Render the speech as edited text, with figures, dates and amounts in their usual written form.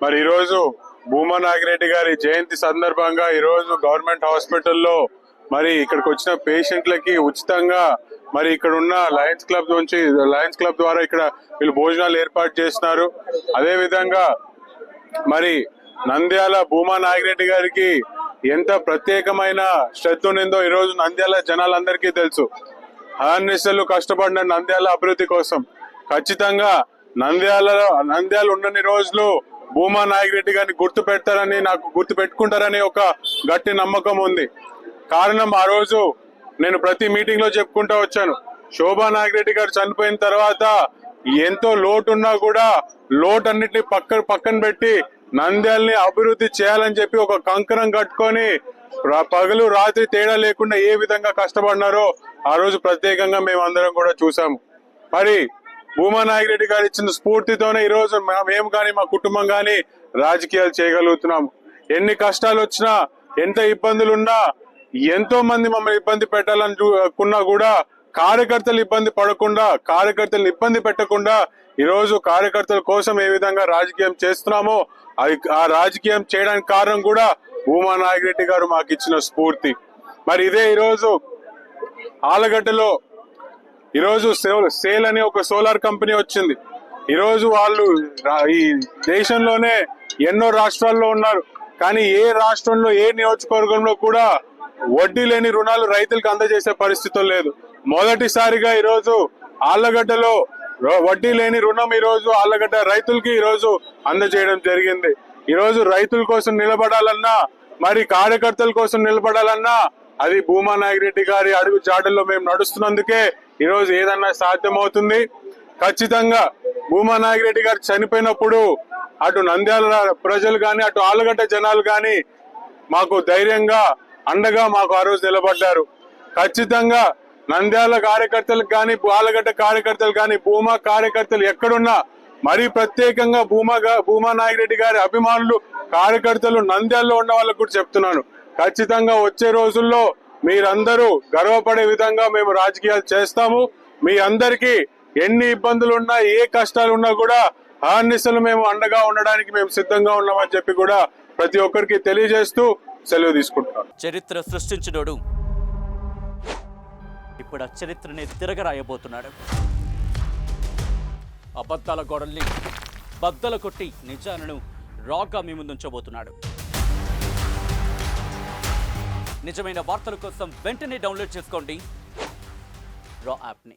మరి ఈరోజు భూమా నాగిరెడ్డి గారి జయంతి సందర్భంగా ఈరోజు గవర్నమెంట్ హాస్పిటల్లో మరి ఇక్కడికి వచ్చిన పేషెంట్లకి ఉచితంగా మరి ఇక్కడ ఉన్న లయన్స్ క్లబ్ ద్వారా ఇక్కడ వీళ్ళు భోజనాలు ఏర్పాటు చేస్తున్నారు. అదే విధంగా మరి నంద్యాల భూమా నాగిరెడ్డి గారికి ఎంత ప్రత్యేకమైన శ్రద్ధ ఉన్నదో ఈరోజు నంద్యాల జనాలందరికీ తెలుసు. అహర్నిశలు కష్టపడిన నంద్యాల అభివృద్ధి కోసం ఖచ్చితంగా నంద్యాల ఉన్నన్ని రోజులు భూమా నాగిరెడ్డి గారిని గుర్తు పెట్టుకుంటారని ఒక గట్టి నమ్మకం ఉంది. కారణం ఆ రోజు నేను ప్రతి మీటింగ్ లో చెప్పుకుంటూ వచ్చాను, శోభా నాగిరెడ్డి గారు చనిపోయిన తర్వాత ఎంతో లోటు ఉన్నా కూడా లోటన్నిటిని పక్కన పెట్టి నంద్యాలని అభివృద్ధి చేయాలని చెప్పి ఒక కంకణం కట్టుకొని పగలు రాత్రి తేడా లేకుండా ఏ విధంగా కష్టపడినారో ఆ రోజు ప్రత్యేకంగా మేమందరం కూడా చూసాము. మరి భూమా నాగిరెడ్డి గారు ఇచ్చిన స్ఫూర్తితోనే ఈ రోజు మేము కానీ మా కుటుంబం కానీ రాజకీయాలు చేయగలుగుతున్నాము. ఎన్ని కష్టాలు వచ్చినా, ఎంత ఇబ్బందులున్నా, ఎంతో మంది మమ్మల్ని ఇబ్బంది పెట్టాలనుకున్నా కూడా కార్యకర్తలు ఇబ్బంది పెట్టకుండా ఈ రోజు కార్యకర్తల కోసం ఏ విధంగా రాజకీయం చేస్తున్నామో ఆ రాజకీయం చేయడానికి కారణం కూడా భూమా నాగిరెడ్డి గారు మాకు ఇచ్చిన స్ఫూర్తి. మరి ఇదే ఈరోజు ఆలగడ్డలో ఈరోజు సేల్ అనే ఒక సోలార్ కంపెనీ వచ్చింది. ఈరోజు వాళ్ళు ఈ దేశంలోనే ఎన్నో రాష్ట్రాల్లో ఉన్నారు, కానీ ఏ రాష్ట్రంలో ఏ నియోజకవర్గంలో కూడా వడ్డీ లేని రుణాలు రైతులకు అందజేసే పరిస్థితులు లేదు. మొదటిసారిగా ఈరోజు ఆళ్లగడ్డలో వడ్డీ లేని రుణం ఈరోజు ఆళ్లగడ్డ రైతులకి ఈరోజు అందజేయడం జరిగింది. ఈరోజు రైతుల కోసం నిలబడాలన్నా, మరి కార్యకర్తల కోసం నిలబడాలన్నా అది భూమా నాగిరెడ్డి గారి అడుగు జాడల్లో మేము నడుస్తున్నందుకే ఈరోజు ఏదన్నా సాధ్యమవుతుంది. ఖచ్చితంగా భూమా నాగిరెడ్డి గారు చనిపోయినప్పుడు అటు నంద్యాల ప్రజలు కానీ అటు ఆళ్లగడ్డ జనాలు కానీ మాకు ధైర్యంగా అండగా మాకు ఆ రోజు నిలబడ్డారు. ఖచ్చితంగా నంద్యాల కార్యకర్తలకు కానీ ఆళ్లగడ్డ కార్యకర్తలు కానీ భూమా కార్యకర్తలు ఎక్కడున్నా, మరీ ప్రత్యేకంగా భూమా నాగిరెడ్డి గారి అభిమానులు కార్యకర్తలు నంద్యాలలో ఉన్న వాళ్ళకు కూడా చెప్తున్నాను, ఖచ్చితంగా వచ్చే రోజుల్లో మీరందరూ గర్వపడే విధంగా మేము రాజకీయాలు చేస్తాము. మీ అందరికీ ఎన్ని ఇబ్బందులున్నా, ఏ కష్టాలున్నా కూడా అహర్నిశలు మేము అండగా ఉండడానికి మేము సిద్ధంగా ఉన్నామని చెప్పి కూడా ప్రతి ఒక్కరికి తెలియజేస్తూ సెలవు తీసుకుంటున్నాం. చరిత్ర సృష్టించినోడు ఇప్పుడు ఆ చరిత్రని తిరగరాయబోతున్నాడు. అబద్ధాల గోడల్ని బద్దలు కొట్టి నిజాలను రాగా మీ ముందుంచబోతున్నాడు. నిజమైన వార్తల కోసం వెంటనే డౌన్లోడ్ చేసుకోండి రా యాప్ని.